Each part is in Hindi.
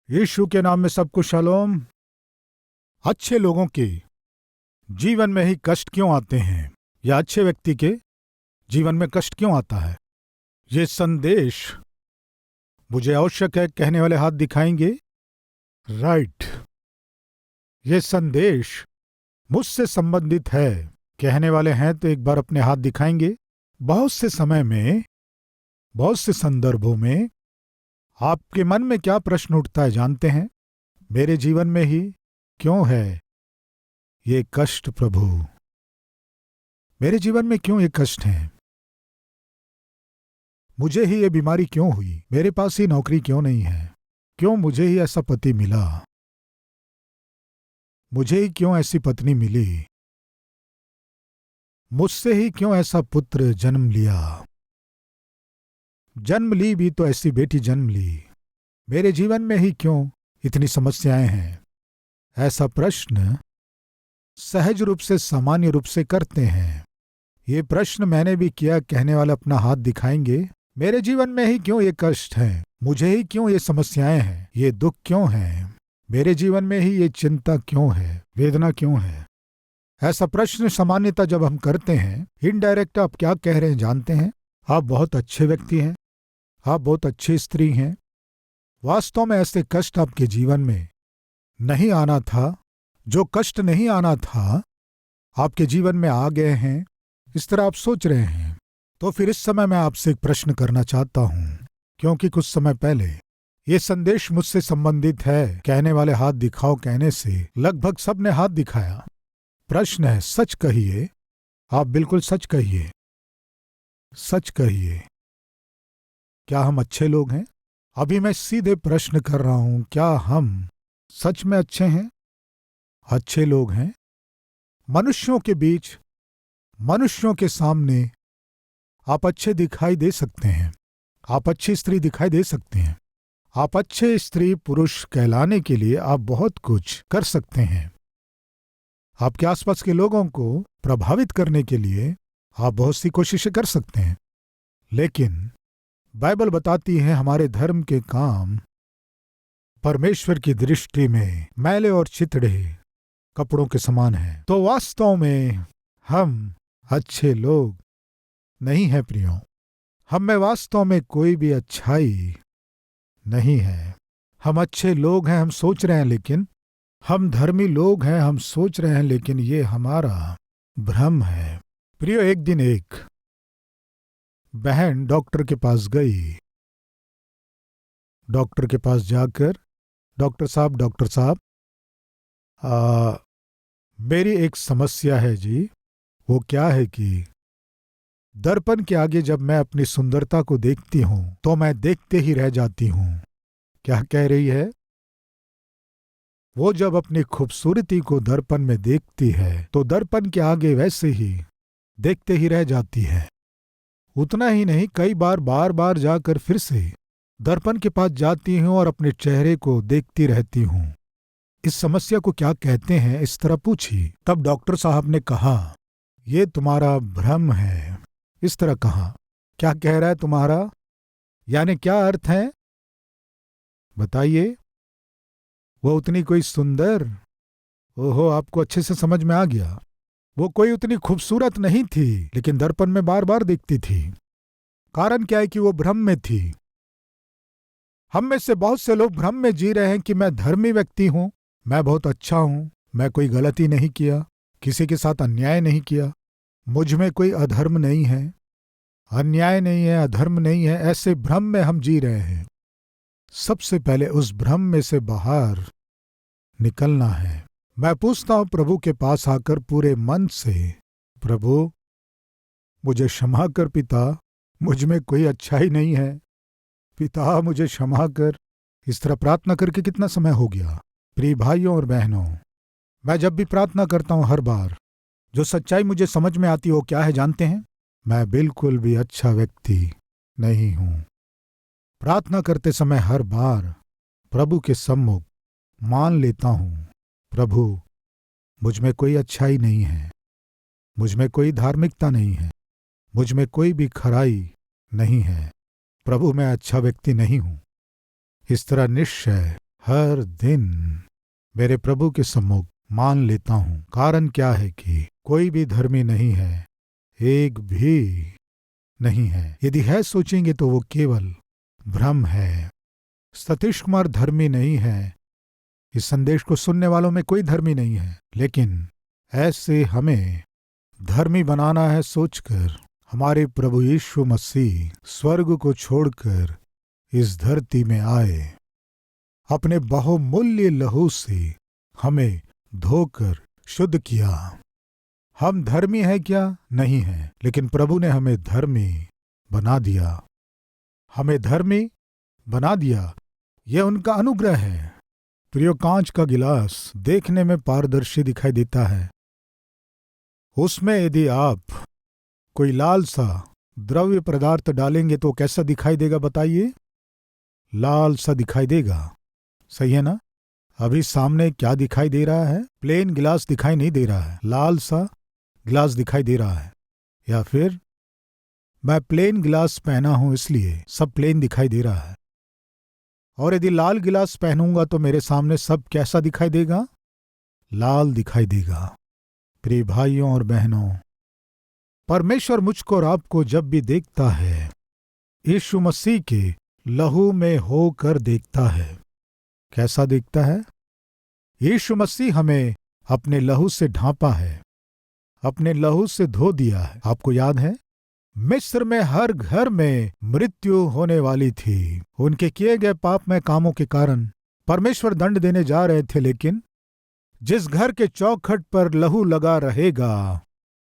यीशु के नाम में सबको शालोम। अच्छे लोगों के जीवन में ही कष्ट क्यों आते हैं, या अच्छे व्यक्ति के जीवन में कष्ट क्यों आता है? ये संदेश मुझे आवश्यक है, कहने वाले हाथ दिखाएंगे। राइट, ये संदेश मुझसे संबंधित है, कहने वाले हैं तो एक बार अपने हाथ दिखाएंगे। बहुत से समय में, बहुत से संदर्भों में आपके मन में क्या प्रश्न उठता है जानते हैं? मेरे जीवन में ही क्यों है ये कष्ट प्रभु? मेरे जीवन में क्यों ये कष्ट है? मुझे ही ये बीमारी क्यों हुई? मेरे पास ही नौकरी क्यों नहीं है? क्यों मुझे ही ऐसा पति मिला? मुझे ही क्यों ऐसी पत्नी मिली? मुझसे ही क्यों ऐसा पुत्र जन्म लिया? जन्म ली भी तो ऐसी बेटी जन्म ली। मेरे जीवन में ही क्यों इतनी समस्याएं हैं? ऐसा प्रश्न सहज रूप से, सामान्य रूप से करते हैं। ये प्रश्न मैंने भी किया, कहने वाला अपना हाथ दिखाएंगे। मेरे जीवन में ही क्यों ये कष्ट है? मुझे ही क्यों ये समस्याएं हैं? ये दुख क्यों है? मेरे जीवन में ही ये चिंता क्यों है? वेदना क्यों है? ऐसा प्रश्न सामान्यतः जब हम करते हैं, इनडायरेक्ट आप क्या कह रहे हैं जानते हैं? आप बहुत अच्छे व्यक्ति हैं, आप बहुत अच्छी स्त्री हैं। वास्तव में ऐसे कष्ट आपके जीवन में नहीं आना था। जो कष्ट नहीं आना था आपके जीवन में आ गए हैं, इस तरह आप सोच रहे हैं। तो फिर इस समय मैं आपसे एक प्रश्न करना चाहता हूं, क्योंकि कुछ समय पहले ये संदेश मुझसे संबंधित है, कहने वाले हाथ दिखाओ कहने से लगभग सबने हाथ दिखाया। प्रश्न है, सच कहिए, आप बिल्कुल सच कहिए, सच कहिए, क्या हम अच्छे लोग हैं? अभी मैं सीधे प्रश्न कर रहा हूं, क्या हम सच में अच्छे हैं, अच्छे लोग हैं? मनुष्यों के बीच, मनुष्यों के सामने आप अच्छे दिखाई दे सकते हैं, आप अच्छी स्त्री दिखाई दे सकते हैं, आप अच्छे स्त्री पुरुष कहलाने के लिए आप बहुत कुछ कर सकते हैं। आपके आसपास के लोगों को प्रभावित करने के लिए आप बहुत सी कोशिशें कर सकते हैं, लेकिन बाइबल बताती है हमारे धर्म के काम परमेश्वर की दृष्टि में मैले और चिथड़े कपड़ों के समान हैं। तो वास्तव में हम अच्छे लोग नहीं हैं प्रियो। हम में वास्तव में कोई भी अच्छाई नहीं है। हम अच्छे लोग हैं, हम सोच रहे हैं, लेकिन हम धर्मी लोग हैं, हम सोच रहे हैं, लेकिन ये हमारा भ्रम है। प्रियो, एक दिन एक बहन डॉक्टर के पास गई। डॉक्टर के पास जाकर, डॉक्टर साहब, मेरी एक समस्या है जी। वो क्या है कि दर्पण के आगे जब मैं अपनी सुंदरता को देखती हूं तो मैं देखते ही रह जाती हूं। क्या कह रही है? वो जब अपनी खूबसूरती को दर्पण में देखती है तो दर्पण के आगे वैसे ही देखते ही रह जाती है। उतना ही नहीं, कई बार जाकर फिर से दर्पण के पास जाती हूं और अपने चेहरे को देखती रहती हूं। इस समस्या को क्या कहते हैं, इस तरह पूछी। तब डॉक्टर साहब ने कहा, ये तुम्हारा भ्रम है। इस तरह कहा। क्या कह रहा है तुम्हारा? यानी क्या अर्थ है बताइए? वो उतनी कोई सुंदर, ओहो, आपको अच्छे से समझ में आ गया। वो कोई उतनी खूबसूरत नहीं थी, लेकिन दर्पण में बार बार दिखती थी। कारण क्या है कि वो भ्रम में थी। हम में से बहुत से लोग भ्रम में जी रहे हैं कि मैं धर्मी व्यक्ति हूं, मैं बहुत अच्छा हूं, मैं कोई गलती नहीं किया, किसी के साथ अन्याय नहीं किया, मुझ में कोई अधर्म नहीं है, अन्याय नहीं है, अधर्म नहीं है। ऐसे भ्रम में हम जी रहे हैं। सबसे पहले उस भ्रम में से बाहर निकलना है। मैं पूछता हूं प्रभु के पास आकर पूरे मन से, प्रभु मुझे क्षमा कर पिता, मुझ में कोई अच्छाई नहीं है, पिता मुझे क्षमा कर। इस तरह प्रार्थना करके कितना समय हो गया? प्रिय भाइयों और बहनों, मैं जब भी प्रार्थना करता हूं, हर बार जो सच्चाई मुझे समझ में आती है वो क्या है जानते हैं? मैं बिल्कुल भी अच्छा व्यक्ति नहीं हूं। प्रार्थना करते समय हर बार प्रभु के सम्मुख मान लेता हूं, प्रभु मुझ में कोई अच्छाई नहीं है, मुझ में कोई धार्मिकता नहीं है, मुझ में कोई भी खराई नहीं है, प्रभु मैं अच्छा व्यक्ति नहीं हूं। इस तरह निश्चय हर दिन मेरे प्रभु के सम्मुख मान लेता हूं। कारण क्या है कि कोई भी धर्मी नहीं है, एक भी नहीं है। यदि है सोचेंगे तो वो केवल भ्रम है। सतीश कुमार धर्मी नहीं है, इस संदेश को सुनने वालों में कोई धर्मी नहीं है, लेकिन ऐसे हमें धर्मी बनाना है सोचकर हमारे प्रभु यीशु मसीह स्वर्ग को छोड़कर इस धरती में आए, अपने बहुमूल्य लहू से हमें धोकर शुद्ध किया। हम धर्मी हैं क्या? नहीं है, लेकिन प्रभु ने हमें धर्मी बना दिया। हमें धर्मी बना दिया, यह उनका अनुग्रह है। प्रियो, कांच का गिलास देखने में पारदर्शी दिखाई देता है। उसमें यदि आप कोई लाल सा द्रव्य पदार्थ डालेंगे तो कैसा दिखाई देगा बताइए? लाल सा दिखाई देगा, सही है ना? अभी सामने क्या दिखाई दे रहा है? प्लेन गिलास दिखाई नहीं दे रहा है, लाल सा गिलास दिखाई दे रहा है। या फिर मैं प्लेन गिलास पहना हूं इसलिए सब प्लेन दिखाई दे रहा है। और यदि लाल गिलास पहनूंगा तो मेरे सामने सब कैसा दिखाई देगा? लाल दिखाई देगा। प्रिय भाइयों और बहनों, परमेश्वर मुझको और आपको जब भी देखता है, यीशु मसीह के लहू में होकर देखता है। कैसा देखता है? यीशु मसीह हमें अपने लहू से ढांपा है, अपने लहू से धो दिया है। आपको याद है, मिस्र में हर घर में मृत्यु होने वाली थी। उनके किए गए पापमय कामों के कारण परमेश्वर दंड देने जा रहे थे, लेकिन जिस घर के चौखट पर लहू लगा रहेगा,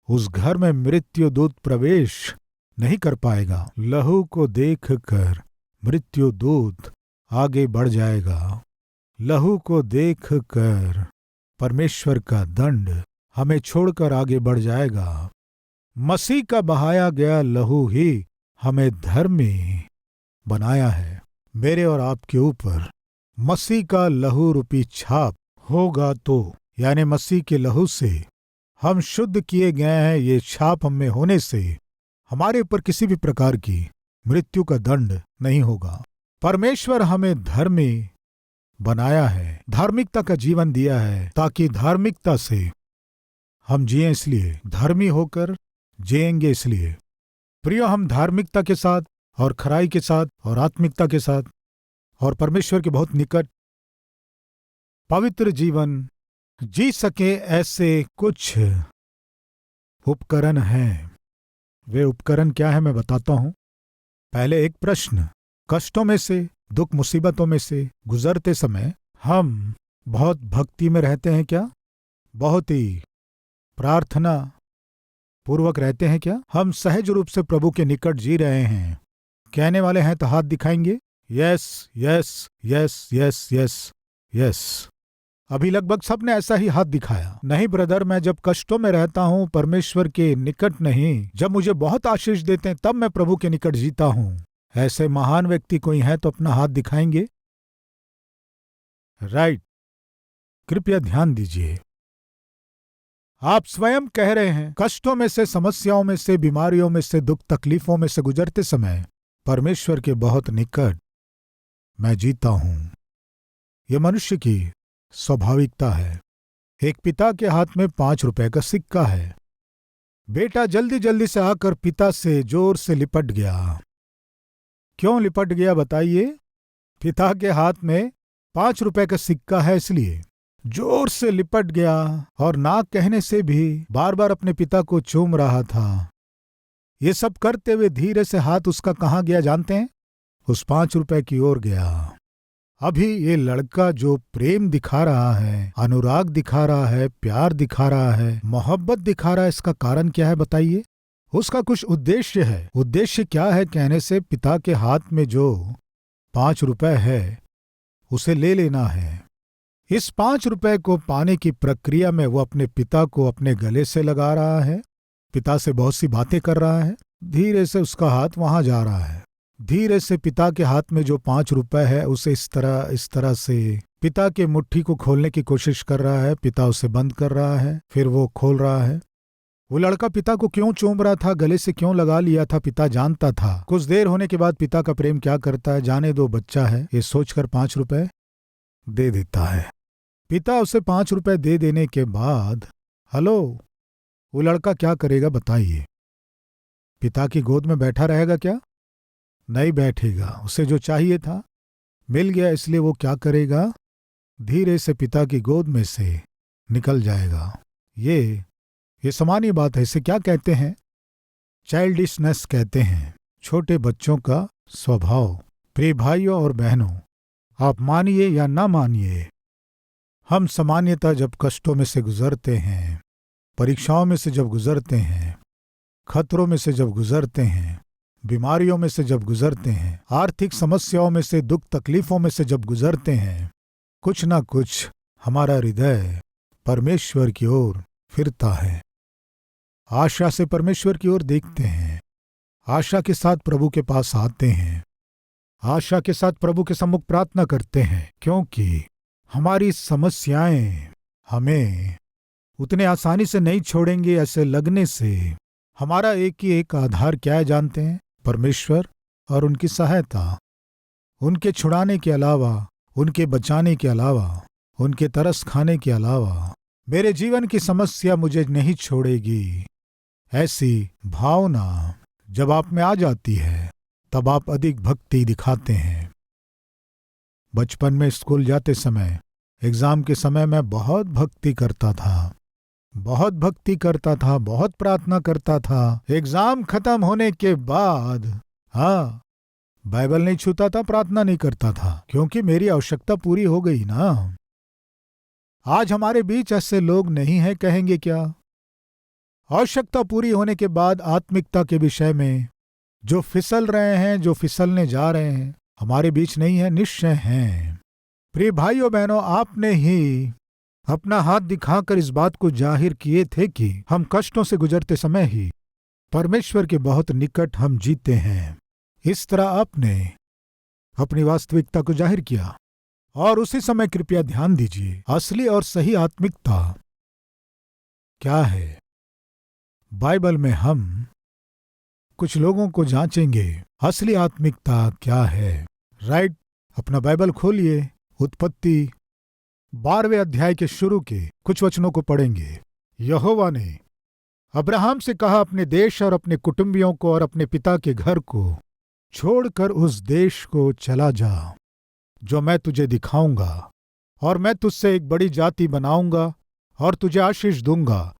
उस घर में मृत्यु दूत प्रवेश नहीं कर पाएगा। लहू को देखकर मृत्यु दूत आगे बढ़ जाएगा। लहू को देखकर परमेश्वर का दंड हमें छोड़कर आगे बढ़ जाएगा। मसीह का बहाया गया लहू ही हमें धर्मी बनाया है। मेरे और आपके ऊपर मसीह का लहू रूपी छाप होगा तो, यानी मसीह के लहू से हम शुद्ध किए गए हैं, ये छाप हम में होने से हमारे ऊपर किसी भी प्रकार की मृत्यु का दंड नहीं होगा। परमेश्वर हमें धर्मी बनाया है, धार्मिकता का जीवन दिया है, ताकि धार्मिकता से हम जिएं। इसलिए धर्मी होकर जिएंगे। इसलिए प्रियो, हम धार्मिकता के साथ और खराई के साथ और आत्मिकता के साथ और परमेश्वर के बहुत निकट पवित्र जीवन जी सके, ऐसे कुछ उपकरण हैं। वे उपकरण क्या है मैं बताता हूं। पहले एक प्रश्न, कष्टों में से, दुख मुसीबतों में से गुजरते समय हम बहुत भक्ति में रहते हैं क्या? बहुत ही प्रार्थना पूर्वक रहते हैं क्या? हम सहज रूप से प्रभु के निकट जी रहे हैं? कहने वाले हैं तो हाथ दिखाएंगे। Yes yes yes yes yes yes. अभी लगभग सबने ऐसा ही हाथ दिखाया। नहीं ब्रदर, मैं जब कष्टों में रहता हूं, परमेश्वर के निकट नहीं, जब मुझे बहुत आशीष देते हैं तब मैं प्रभु के निकट जीता हूं। ऐसे महान व्यक्ति कोई है तो अपना हाथ दिखाएंगे। राइट, कृपया ध्यान दीजिए। आप स्वयं कह रहे हैं, कष्टों में से, समस्याओं में से, बीमारियों में से, दुख तकलीफों में से गुजरते समय परमेश्वर के बहुत निकट मैं जीता हूं। यह मनुष्य की स्वाभाविकता है। एक पिता के हाथ में 5 रुपए का सिक्का है। बेटा जल्दी जल्दी से आकर पिता से जोर से लिपट गया। क्यों लिपट गया बताइए? पिता के हाथ में 5 रुपए का सिक्का है, इसलिए जोर से लिपट गया और ना कहने से भी बार बार अपने पिता को चूम रहा था। ये सब करते हुए धीरे से हाथ उसका कहाँ गया जानते हैं? उस 5 रुपए की ओर गया। अभी ये लड़का जो प्रेम दिखा रहा है, अनुराग दिखा रहा है, प्यार दिखा रहा है, मोहब्बत दिखा रहा है, इसका कारण क्या है बताइए? उसका कुछ उद्देश्य है। उद्देश्य क्या है कहने से? पिता के हाथ में जो 5 रुपए है उसे ले लेना है। इस 5 रुपए को पाने की प्रक्रिया में वो अपने पिता को अपने गले से लगा रहा है, पिता से बहुत सी बातें कर रहा है। धीरे से उसका हाथ वहां जा रहा है। धीरे से पिता के हाथ में जो 5 रुपए है उसे इस तरह से पिता के मुट्ठी को खोलने की कोशिश कर रहा है। पिता उसे बंद कर रहा है, फिर वो खोल रहा है। वो लड़का पिता को क्यों चूम रहा था, गले से क्यों लगा लिया था, पिता जानता था। कुछ देर होने के बाद पिता का प्रेम क्या करता है, जाने दो, बच्चा है, ये सोचकर 5 रुपए दे देता है। पिता उसे 5 रुपए दे देने के बाद, हेलो, वो लड़का क्या करेगा बताइए? पिता की गोद में बैठा रहेगा क्या? नहीं बैठेगा। उसे जो चाहिए था मिल गया, इसलिए वो क्या करेगा? धीरे से पिता की गोद में से निकल जाएगा। ये सामान्य बात है। इसे क्या कहते हैं? चाइल्डिशनेस कहते हैं, छोटे बच्चों का स्वभाव। प्रिय भाइयों और बहनों, आप मानिए या ना मानिए, हम सामान्यतः जब कष्टों में से गुजरते हैं, परीक्षाओं में से जब गुजरते हैं, खतरों में से जब गुजरते हैं, बीमारियों में से जब गुजरते हैं, आर्थिक समस्याओं में से, दुख तकलीफों में से जब गुजरते हैं, कुछ ना कुछ हमारा हृदय परमेश्वर की ओर फिरता है। आशा से परमेश्वर की ओर देखते हैं, आशा के साथ प्रभु के पास आते हैं, आशा के साथ प्रभु के सम्मुख प्रार्थना करते हैं, क्योंकि हमारी समस्याएं हमें उतने आसानी से नहीं छोड़ेंगे। ऐसे लगने से हमारा एक ही एक आधार क्या है जानते हैं? परमेश्वर और उनकी सहायता। उनके छुड़ाने के अलावा, उनके बचाने के अलावा, उनके तरस खाने के अलावा मेरे जीवन की समस्या मुझे नहीं छोड़ेगी। ऐसी भावना जब आप में आ जाती है तब आप अधिक भक्ति दिखाते हैं। बचपन में स्कूल जाते समय, एग्जाम के समय मैं बहुत भक्ति करता था, बहुत प्रार्थना करता था। एग्जाम खत्म होने के बाद बाइबल नहीं छूता था, प्रार्थना नहीं करता था, क्योंकि मेरी आवश्यकता पूरी हो गई ना। आज हमारे बीच ऐसे लोग नहीं हैं, कहेंगे क्या? आवश्यकता पूरी होने के बाद आत्मिकता के विषय में जो फिसल रहे हैं, जो फिसलने जा रहे हैं, हमारे बीच नहीं है, निश्चय हैं। प्रिय भाइयों बहनों, आपने ही अपना हाथ दिखाकर इस बात को जाहिर किए थे कि हम कष्टों से गुजरते समय ही परमेश्वर के बहुत निकट हम जीते हैं। इस तरह आपने अपनी वास्तविकता को जाहिर किया। और उसी समय कृपया ध्यान दीजिए, असली और सही आत्मिकता क्या है? बाइबल में हम कुछ लोगों को जांचेंगे, असली आत्मिकता क्या है। राइट, अपना बाइबल खोलिए, उत्पत्ति 12वें अध्याय के शुरू के कुछ वचनों को पढ़ेंगे। यहोवा ने अब्राहम से कहा, अपने देश और अपने कुटुंबियों को और अपने पिता के घर को छोड़कर उस देश को चला जा जो मैं तुझे दिखाऊंगा, और मैं तुझसे एक बड़ी जाति बनाऊंगा और तुझे आशीष दूंगा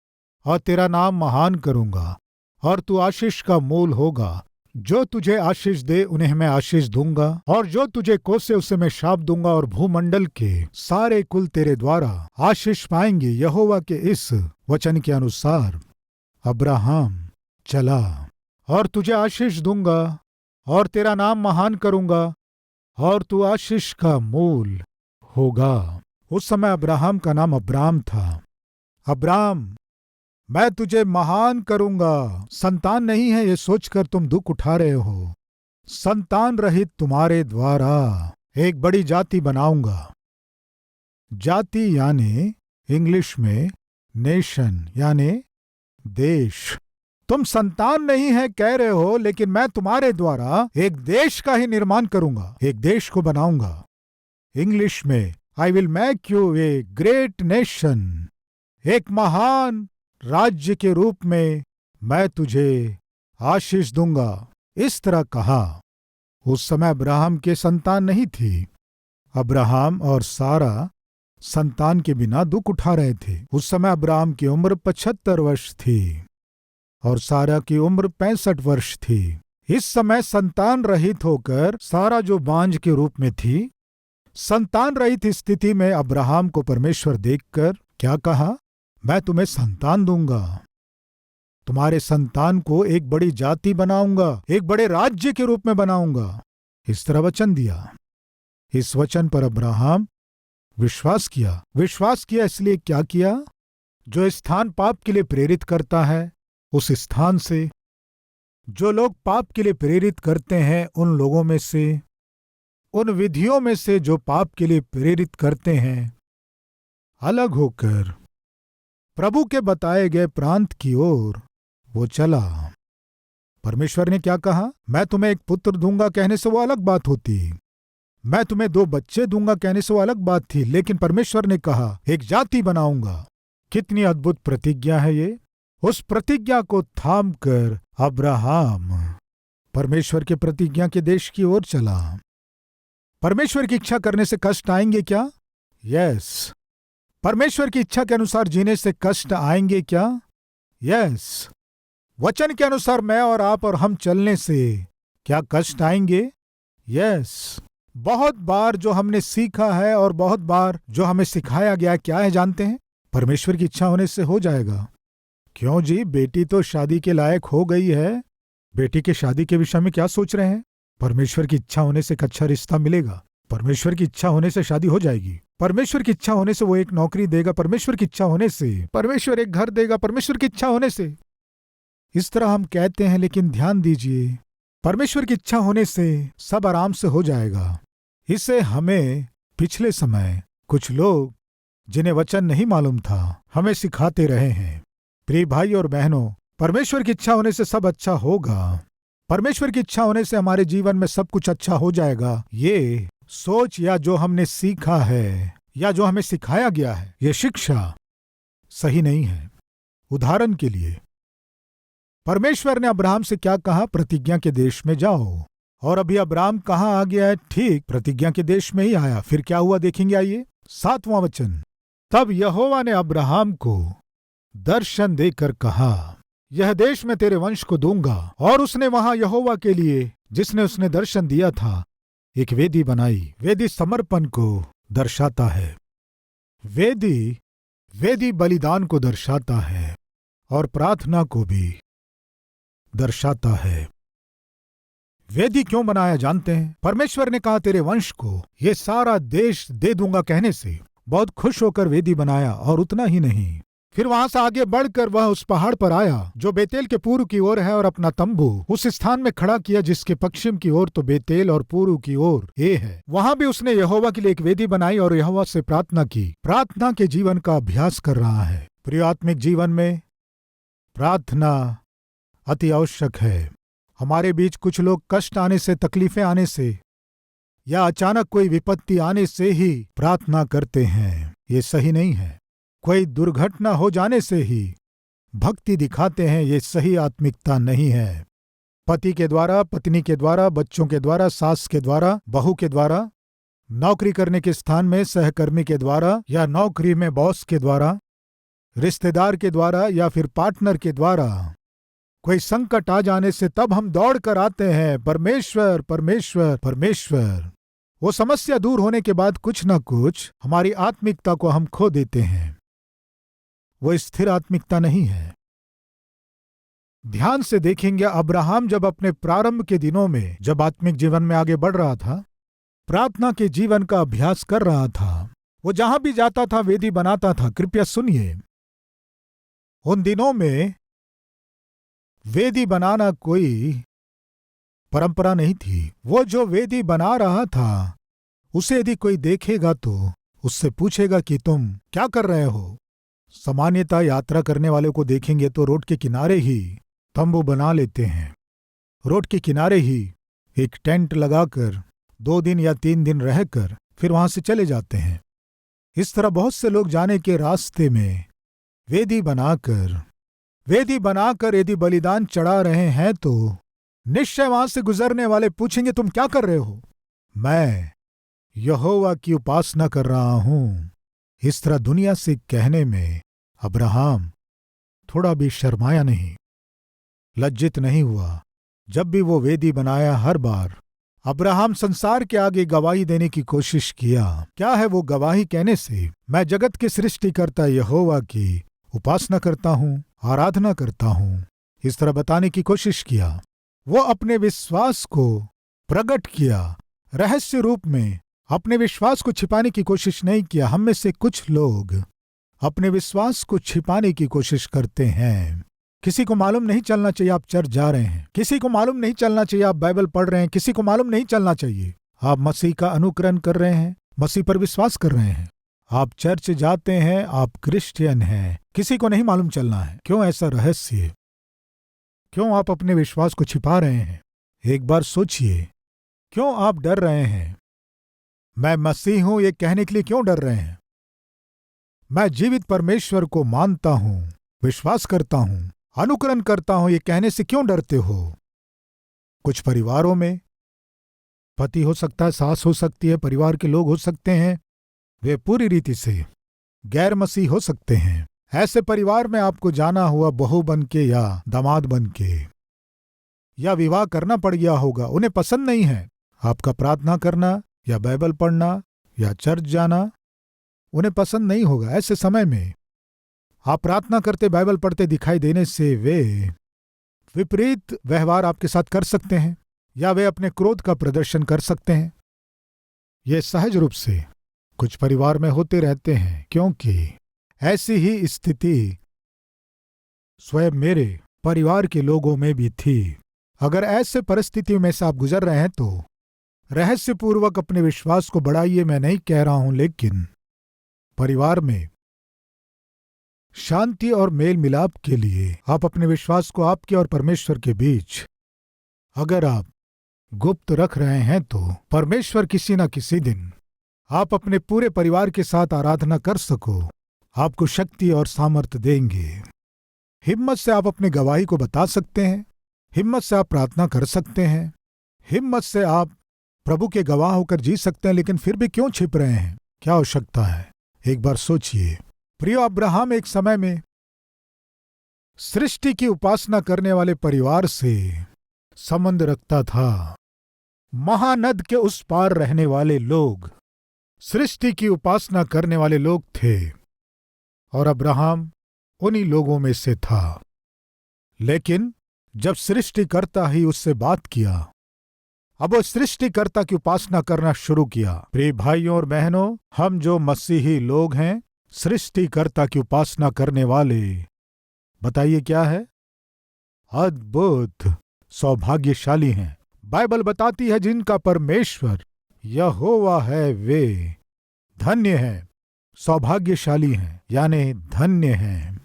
और तेरा नाम महान करूंगा और तू आशीष का मूल होगा। जो तुझे आशीष दे उन्हें मैं आशीष दूंगा, और जो तुझे कोसे उसे मैं शाप दूंगा, और भूमंडल के सारे कुल तेरे द्वारा आशीष पाएंगे। यहोवा के इस वचन के अनुसार अब्राहम चला, और तुझे आशीष दूंगा और तेरा नाम महान करूंगा और तू आशीष का मूल होगा। उस समय अब्राहम का नाम अब्राम था। अब्राम, मैं तुझे महान करूंगा। संतान नहीं है ये सोचकर तुम दुख उठा रहे हो। संतान रहित तुम्हारे द्वारा एक बड़ी जाति बनाऊंगा। जाति यानी इंग्लिश में नेशन यानी देश। तुम संतान नहीं है कह रहे हो, लेकिन मैं तुम्हारे द्वारा एक देश का ही निर्माण करूंगा, एक देश को बनाऊंगा। इंग्लिश में I will make U a great nation. एक महान राज्य के रूप में मैं तुझे आशीष दूंगा। इस तरह कहा। उस समय अब्राहम के संतान नहीं थी। अब्राहम और सारा संतान के बिना दुख उठा रहे थे। उस समय अब्राहम की उम्र 75 वर्ष थी और सारा की उम्र 65 वर्ष थी। इस समय संतान रहित होकर सारा जो बांझ के रूप में थी, संतान रहित स्थिति में अब्राहम को परमेश्वर देखकर क्या कहा? मैं तुम्हें संतान दूंगा, तुम्हारे संतान को एक बड़ी जाति बनाऊंगा, एक बड़े राज्य के रूप में बनाऊंगा। इस तरह वचन दिया। इस वचन पर अब्राहम विश्वास किया। विश्वास किया इसलिए क्या किया? जो स्थान पाप के लिए प्रेरित करता है, उस स्थान से जो लोग पाप के लिए प्रेरित करते हैं, उन लोगों में से, उन विधियों में से जो पाप के लिए प्रेरित करते हैं, अलग होकर प्रभु के बताए गए प्रांत की ओर वो चला। परमेश्वर ने क्या कहा? मैं तुम्हें एक पुत्र दूंगा कहने से वो अलग बात होती। मैं तुम्हें 2 बच्चे दूंगा कहने से वो अलग बात थी, लेकिन परमेश्वर ने कहा एक जाति बनाऊंगा। कितनी अद्भुत प्रतिज्ञा है ये। उस प्रतिज्ञा को थाम कर अब्राहम परमेश्वर के प्रतिज्ञा के देश की ओर चला। परमेश्वर की इच्छा करने से कष्ट आएंगे क्या? यस। परमेश्वर की इच्छा के अनुसार जीने से कष्ट आएंगे क्या? यस। वचन के अनुसार मैं और आप और हम चलने से क्या कष्ट आएंगे? यस। बहुत बार जो हमने सीखा है और बहुत बार जो हमें सिखाया गया क्या है जानते हैं? परमेश्वर की इच्छा होने से हो जाएगा। क्यों जी, बेटी तो शादी के लायक हो गई है, बेटी के शादी के विषय में क्या सोच रहे हैं? परमेश्वर की इच्छा होने से एक अच्छा रिश्ता मिलेगा। परमेश्वर की इच्छा होने से शादी हो जाएगी। परमेश्वर की इच्छा होने से वो एक नौकरी देगा। परमेश्वर की इच्छा होने से परमेश्वर एक घर देगा। परमेश्वर की इच्छा होने से। इस तरह हम कहते हैं, लेकिन ध्यान दीजिए, परमेश्वर की इच्छा होने से सब आराम से हो जाएगा। इसे हमें पिछले समय कुछ लोग जिन्हें वचन नहीं मालूम था हमें सिखाते रहे हैं। प्रिय भाई और बहनों, परमेश्वर की इच्छा होने से सब अच्छा होगा। परमेश्वर की इच्छा होने से हमारे जीवन में सब कुछ अच्छा हो जाएगा। ये सोच या जो हमने सीखा है या जो हमें सिखाया गया है, ये शिक्षा सही नहीं है। उदाहरण के लिए, परमेश्वर ने अब्राहम से क्या कहा? प्रतिज्ञा के देश में जाओ। और अभी अब्राहम कहाँ आ गया है? ठीक प्रतिज्ञा के देश में ही आया। फिर क्या हुआ देखेंगे, आइए 7वां वचन। तब यहोवा ने अब्राहम को दर्शन देकर कहा, यह देश मैं तेरे वंश को दूंगा। और उसने वहां यहोवा के लिए, जिसने उसने दर्शन दिया था, एक वेदी बनाई। वेदी समर्पण को दर्शाता है। वेदी बलिदान को दर्शाता है और प्रार्थना को भी दर्शाता है। वेदी क्यों बनाया जानते हैं? परमेश्वर ने कहा तेरे वंश को ये सारा देश दे दूंगा कहने से बहुत खुश होकर वेदी बनाया। और उतना ही नहीं, फिर वहां से आगे बढ़कर वह उस पहाड़ पर आया जो बेतेल के पूर्व की ओर है और अपना तंबू उस स्थान में खड़ा किया जिसके पश्चिम की ओर तो बेतेल और पूर्व की ओर ए है। वहां भी उसने यहोवा के लिए एक वेदी बनाई और यहोवा से प्रार्थना की। प्रार्थना के जीवन का अभ्यास कर रहा है। प्रिय आत्मिक जीवन में प्रार्थना अति आवश्यक है। हमारे बीच कुछ लोग कष्ट आने से, तकलीफें आने से या अचानक कोई विपत्ति आने से ही प्रार्थना करते हैं। ये सही नहीं है। कोई दुर्घटना हो जाने से ही भक्ति दिखाते हैं। ये सही आत्मिकता नहीं है। पति के द्वारा, पत्नी के द्वारा, बच्चों के द्वारा, सास के द्वारा, बहू के द्वारा, नौकरी करने के स्थान में सहकर्मी के द्वारा या नौकरी में बॉस के द्वारा, रिश्तेदार के द्वारा या फिर पार्टनर के द्वारा कोई संकट आ जाने से तब हम दौड़ कर आते हैं, परमेश्वर परमेश्वर परमेश्वर। वो समस्या दूर होने के बाद कुछ न कुछ हमारी आत्मिकता को हम खो देते हैं। वो स्थिर आत्मिकता नहीं है। ध्यान से देखेंगे, अब्राहम जब अपने प्रारंभ के दिनों में, जब आत्मिक जीवन में आगे बढ़ रहा था, प्रार्थना के जीवन का अभ्यास कर रहा था, वो जहां भी जाता था वेदी बनाता था। कृपया सुनिए, उन दिनों में वेदी बनाना कोई परंपरा नहीं थी। वो जो वेदी बना रहा था उसे यदि कोई देखेगा तो उससे पूछेगा कि तुम क्या कर रहे हो। सामान्यतः यात्रा करने वाले को देखेंगे तो रोड के किनारे ही तंबू बना लेते हैं। रोड के किनारे ही एक टेंट लगाकर 2 दिन या 3 दिन रहकर फिर वहां से चले जाते हैं। इस तरह बहुत से लोग जाने के रास्ते में वेदी बनाकर यदि बलिदान चढ़ा रहे हैं तो निश्चय वहां से गुजरने वाले पूछेंगे तुम क्या कर रहे हो? मैं यहोवा की उपासना कर रहा हूं। इस तरह दुनिया से कहने में अब्राहम थोड़ा भी शर्माया नहीं, लज्जित नहीं हुआ। जब भी वो वेदी बनाया, हर बार अब्राहम संसार के आगे गवाही देने की कोशिश किया। क्या है वो गवाही कहने से? मैं जगत के सृष्टिकर्ता यहोवा की उपासना करता हूं, आराधना करता हूं। इस तरह बताने की कोशिश किया। वो अपने विश्वास को प्रकट किया रहस्य रूप में। अपने विश्वास को छिपाने की कोशिश नहीं किया। हम में से कुछ लोग अपने विश्वास को छिपाने की कोशिश करते हैं। किसी को मालूम नहीं चलना चाहिए आप चर्च जा रहे हैं। किसी को मालूम नहीं चलना चाहिए आप बाइबल पढ़ रहे हैं। किसी को मालूम नहीं चलना चाहिए आप मसीह का अनुकरण कर रहे हैं, मसीह पर विश्वास कर रहे हैं। आप चर्च जाते हैं, आप क्रिश्चियन हैं। किसी को नहीं मालूम चलना है। क्यों ऐसा रहस्य? क्यों आप अपने विश्वास को छिपा रहे हैं? एक बार सोचिए, क्यों आप डर रहे हैं? मैं मसीह हूं ये कहने के लिए क्यों डर रहे हैं? मैं जीवित परमेश्वर को मानता हूं, विश्वास करता हूं, अनुकरण करता हूं ये कहने से क्यों डरते हो? कुछ परिवारों में पति हो सकता है, सास हो सकती है, परिवार के लोग हो सकते हैं, वे पूरी रीति से गैर मसीह हो सकते हैं। ऐसे परिवार में आपको जाना हुआ बहू बन के या दामाद बन के या विवाह करना पड़ गया होगा। उन्हें पसंद नहीं है आपका प्रार्थना करना या बाइबल पढ़ना या चर्च जाना, उन्हें पसंद नहीं होगा। ऐसे समय में आप प्रार्थना करते, बाइबल पढ़ते दिखाई देने से वे विपरीत व्यवहार आपके साथ कर सकते हैं या वे अपने क्रोध का प्रदर्शन कर सकते हैं। ये सहज रूप से कुछ परिवार में होते रहते हैं, क्योंकि ऐसी ही स्थिति स्वयं मेरे परिवार के लोगों में भी थी। अगर ऐसे परिस्थितियों में से आप गुजर रहे हैं तो रहस्यपूर्वक अपने विश्वास को बढ़ाइए। मैं नहीं कह रहा हूं, लेकिन परिवार में शांति और मेल मिलाप के लिए आप अपने विश्वास को आपके और परमेश्वर के बीच अगर आप गुप्त रख रहे हैं तो परमेश्वर किसी न किसी दिन आप अपने पूरे परिवार के साथ आराधना कर सको, आपको शक्ति और सामर्थ्य देंगे। हिम्मत से आप अपनी गवाही को बता सकते हैं, हिम्मत से आप प्रार्थना कर सकते हैं, हिम्मत से आप प्रभु के गवाह होकर जी सकते हैं। लेकिन फिर भी क्यों छिप रहे हैं? क्या आवश्यकता है? एक बार सोचिए। प्रिय अब्राहम एक समय में सृष्टि की उपासना करने वाले परिवार से संबंध रखता था। महानद के उस पार रहने वाले लोग सृष्टि की उपासना करने वाले लोग थे और अब्राहम उन्हीं लोगों में से था। लेकिन जब सृष्टिकर्ता ही उससे बात किया, अब वो सृष्टिकर्ता की उपासना करना शुरू किया। प्रिय भाइयों और बहनों, हम जो मसीही लोग हैं, सृष्टिकर्ता की उपासना करने वाले, बताइए क्या है? अद्भुत सौभाग्यशाली हैं। बाइबल बताती है जिनका परमेश्वर यहोवा है वे धन्य हैं, सौभाग्यशाली हैं, यानी धन्य हैं।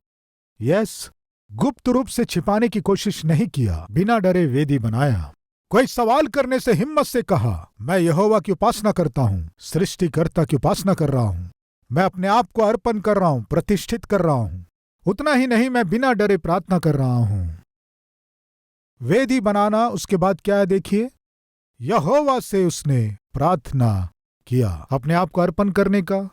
यस, गुप्त रूप से छिपाने की कोशिश नहीं किया, बिना डरे वेदी बनाया। कोई सवाल करने से हिम्मत से कहा, मैं यहोवा की उपासना करता हूं, सृष्टिकर्ता की उपासना कर रहा हूं, मैं अपने आप को अर्पण कर रहा हूं, प्रतिष्ठित कर रहा हूं। उतना ही नहीं, मैं बिना डरे प्रार्थना कर रहा हूं। वेदी बनाना, उसके बाद क्या है देखिए, यहोवा से उसने प्रार्थना किया, अपने आप को अर्पण करने का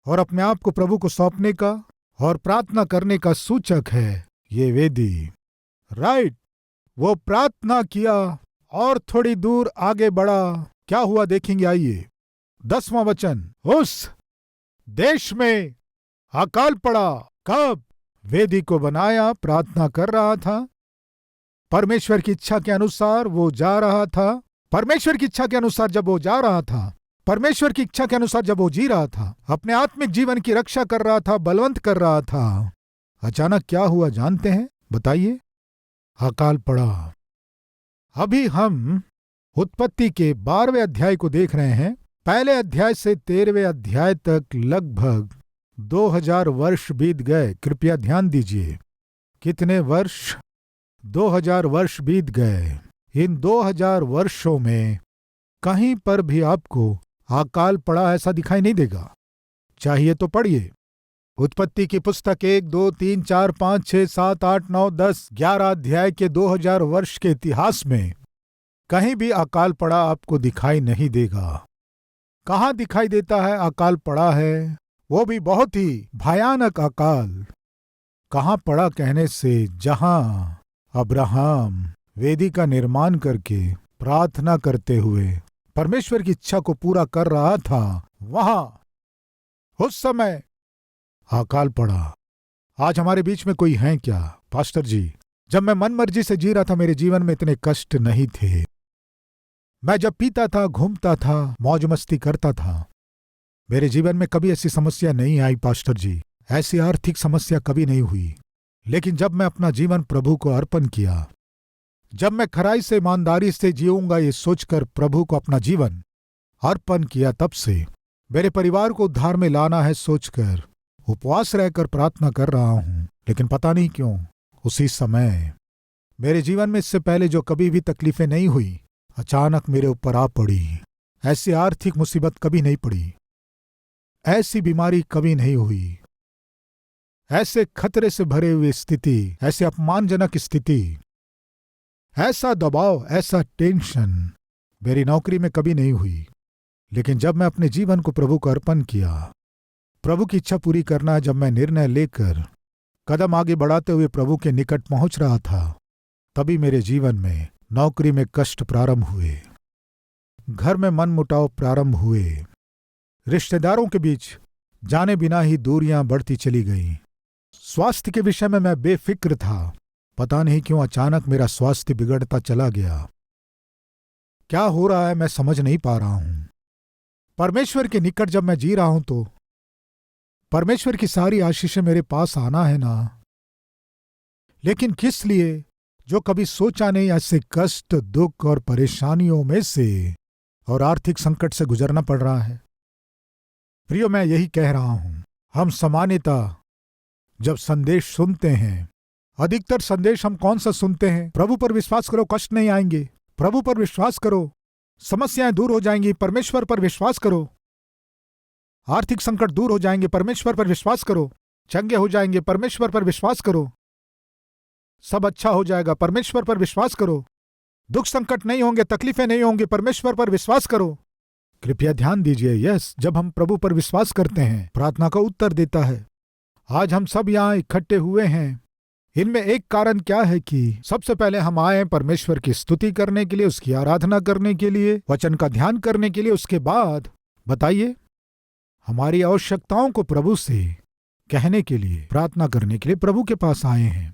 और अपने आप को प्रभु को सौंपने का और प्रार्थना करने का सूचक है ये वेदी। राइट, वो प्रार्थना किया और थोड़ी दूर आगे बढ़ा। क्या हुआ देखेंगे, आइए। 10वां वचन, उस देश में अकाल पड़ा। कब? वेदी को बनाया, प्रार्थना कर रहा था, परमेश्वर की इच्छा के अनुसार वो जा रहा था। परमेश्वर की इच्छा के अनुसार जब वो जा रहा था, परमेश्वर की इच्छा के अनुसार जब वो जी रहा था, अपने आत्मिक जीवन की रक्षा कर रहा था, बलवंत कर रहा था, अचानक क्या हुआ जानते हैं? बताइए। अकाल पड़ा। अभी हम उत्पत्ति के 12वें अध्याय को देख रहे हैं। पहले अध्याय से 13वें अध्याय तक लगभग 2000 वर्ष बीत गए। कृपया ध्यान दीजिए, कितने वर्ष? 2000 वर्ष बीत गए। इन 2000 वर्षों में कहीं पर भी आपको अकाल पड़ा ऐसा दिखाई नहीं देगा। चाहिए तो पढ़िए उत्पत्ति की पुस्तक 1, 2, 3, 4, 5, 6, 7, 8, 9, 10, 11 अध्याय के 2000 वर्ष के इतिहास में कहीं भी अकाल पड़ा आपको दिखाई नहीं देगा। कहाँ दिखाई देता है अकाल पड़ा है? वो भी बहुत ही भयानक अकाल। कहाँ पड़ा कहने से, जहां अब्राहम वेदी का निर्माण करके प्रार्थना करते हुए परमेश्वर की इच्छा को पूरा कर रहा था, वहां उस समय अकाल पड़ा। आज हमारे बीच में कोई है क्या? पास्टर जी, जब मैं मन मर्जी से जी रहा था मेरे जीवन में इतने कष्ट नहीं थे। मैं जब पीता था, घूमता था, मौज मस्ती करता था, मेरे जीवन में कभी ऐसी समस्या नहीं आई। पास्टर जी, ऐसी आर्थिक समस्या कभी नहीं हुई। लेकिन जब मैं अपना जीवन प्रभु को अर्पण किया, जब मैं खराई से, ईमानदारी से जीऊंगा ये सोचकर प्रभु को अपना जीवन अर्पण किया, तब से मेरे परिवार को उद्धार में लाना है सोचकर उपवास रहकर प्रार्थना कर रहा हूं। लेकिन पता नहीं क्यों उसी समय मेरे जीवन में इससे पहले जो कभी भी तकलीफें नहीं हुई, अचानक मेरे ऊपर आ पड़ी। ऐसी आर्थिक मुसीबत कभी नहीं पड़ी, ऐसी बीमारी कभी नहीं हुई, ऐसे खतरे से भरे हुए स्थिति, ऐसे अपमानजनक स्थिति, ऐसा दबाव, ऐसा टेंशन मेरी नौकरी में कभी नहीं हुई। लेकिन जब मैं अपने जीवन को प्रभु को अर्पण किया, प्रभु की इच्छा पूरी करना, जब मैं निर्णय लेकर कदम आगे बढ़ाते हुए प्रभु के निकट पहुंच रहा था, तभी मेरे जीवन में नौकरी में कष्ट प्रारंभ हुए, घर में मनमुटाव प्रारंभ हुए, रिश्तेदारों के बीच जाने बिना ही दूरियां बढ़ती चली गईं। स्वास्थ्य के विषय में मैं बेफिक्र था। पता नहीं क्यों अचानक मेरा स्वास्थ्य बिगड़ता चला गया। क्या हो रहा है मैं समझ नहीं पा रहा हूं। परमेश्वर के निकट जब मैं जी रहा हूं तो परमेश्वर की सारी आशीषें मेरे पास आना है ना, लेकिन किस लिए? जो कभी सोचा नहीं ऐसे कष्ट, दुख और परेशानियों में से और आर्थिक संकट से गुजरना पड़ रहा है। प्रियो, मैं यही कह रहा हूं, हम सामान्यतः जब संदेश सुनते हैं, अधिकतर संदेश हम कौन सा सुनते हैं? प्रभु पर विश्वास करो, कष्ट नहीं आएंगे। प्रभु पर विश्वास करो, समस्याएं दूर हो जाएंगी। परमेश्वर पर विश्वास करो, आर्थिक संकट दूर हो जाएंगे। परमेश्वर पर विश्वास करो, चंगे हो जाएंगे। परमेश्वर पर विश्वास करो, सब अच्छा हो जाएगा। परमेश्वर पर विश्वास करो, दुख संकट नहीं होंगे, तकलीफें नहीं होंगी। परमेश्वर पर विश्वास करो। कृपया ध्यान दीजिए, यस, जब हम प्रभु पर विश्वास करते हैं, प्रार्थना का उत्तर देता है। आज हम सब यहाँ इकट्ठे हुए हैं, इनमें एक कारण क्या है कि सबसे पहले हम आए परमेश्वर की स्तुति करने के लिए, उसकी आराधना करने के लिए, वचन का ध्यान करने के लिए। उसके बाद बताइए, हमारी आवश्यकताओं को प्रभु से कहने के लिए, प्रार्थना करने के लिए प्रभु के पास आए हैं।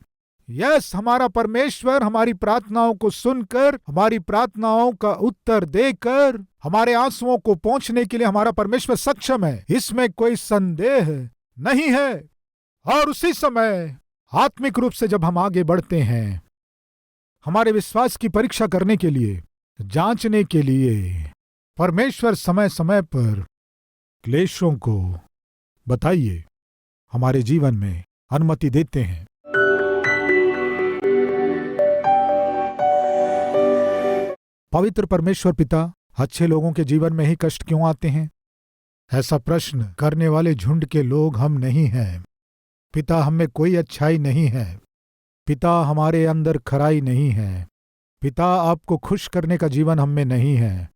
यस, हमारा परमेश्वर हमारी प्रार्थनाओं को सुनकर, हमारी प्रार्थनाओं का उत्तर देकर, हमारे आंसुओं को पोंछने के लिए हमारा परमेश्वर सक्षम है, इसमें कोई संदेह नहीं है। और उसी समय आत्मिक रूप से जब हम आगे बढ़ते हैं, हमारे विश्वास की परीक्षा करने के लिए, जांचने के लिए, परमेश्वर समय समय पर क्लेशों को, बताइए, हमारे जीवन में अनुमति देते हैं। पवित्र परमेश्वर पिता, अच्छे लोगों के जीवन में ही कष्ट क्यों आते हैं? ऐसा प्रश्न करने वाले झुंड के लोग हम नहीं हैं। पिता, हम में कोई अच्छाई नहीं है। पिता, हमारे अंदर खराई नहीं है। पिता, आपको खुश करने का जीवन हम में नहीं है।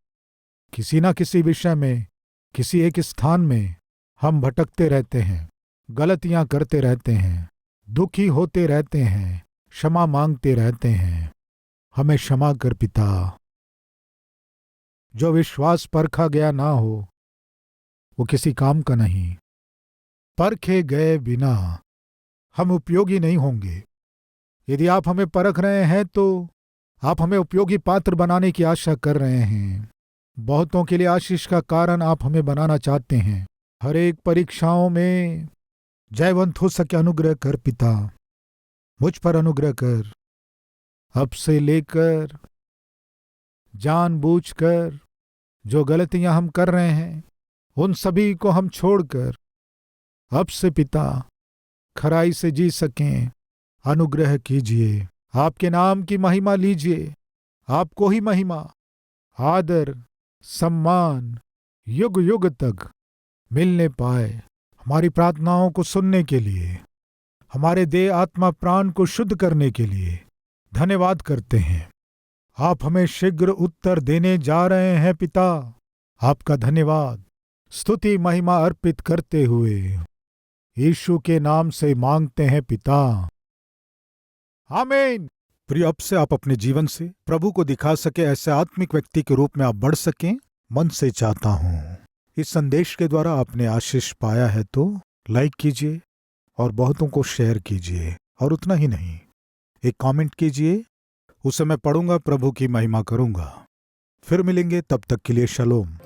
किसी न किसी विषय में, किसी एक स्थान में हम भटकते रहते हैं, गलतियां करते रहते हैं, दुखी होते रहते हैं, क्षमा मांगते रहते हैं। हमें क्षमा कर पिता। जो विश्वास परखा गया ना हो, वो किसी काम का नहीं। परखे गए बिना हम उपयोगी नहीं होंगे। यदि आप हमें परख रहे हैं तो आप हमें उपयोगी पात्र बनाने की आशा कर रहे हैं। बहुतों के लिए आशीष का कारण आप हमें बनाना चाहते हैं। हर एक परीक्षाओं में जयवंत हो सके अनुग्रह कर पिता। मुझ पर अनुग्रह कर। अब से लेकर जानबूझकर जो गलतियां हम कर रहे हैं, उन सभी को हम छोड़कर अब से पिता खराई से जी सकें। अनुग्रह कीजिए। आपके नाम की महिमा लीजिए। आपको ही महिमा, आदर, सम्मान युग युग तक मिलने पाए। हमारी प्रार्थनाओं को सुनने के लिए, हमारे देह आत्मा प्राण को शुद्ध करने के लिए धन्यवाद करते हैं। आप हमें शीघ्र उत्तर देने जा रहे हैं पिता। आपका धन्यवाद, स्तुति महिमा अर्पित करते हुए यीशु के नाम से मांगते हैं पिता, आमीन। प्रिय, अब से आप अपने जीवन से प्रभु को दिखा सके, ऐसे आत्मिक व्यक्ति के रूप में आप बढ़ सकें, मन से चाहता हूं। इस संदेश के द्वारा आपने आशीष पाया है तो लाइक कीजिए और बहुतों को शेयर कीजिए। और उतना ही नहीं, एक कमेंट कीजिए, उसे मैं पढ़ूंगा, प्रभु की महिमा करूंगा। फिर मिलेंगे, तब तक के लिए शलोम।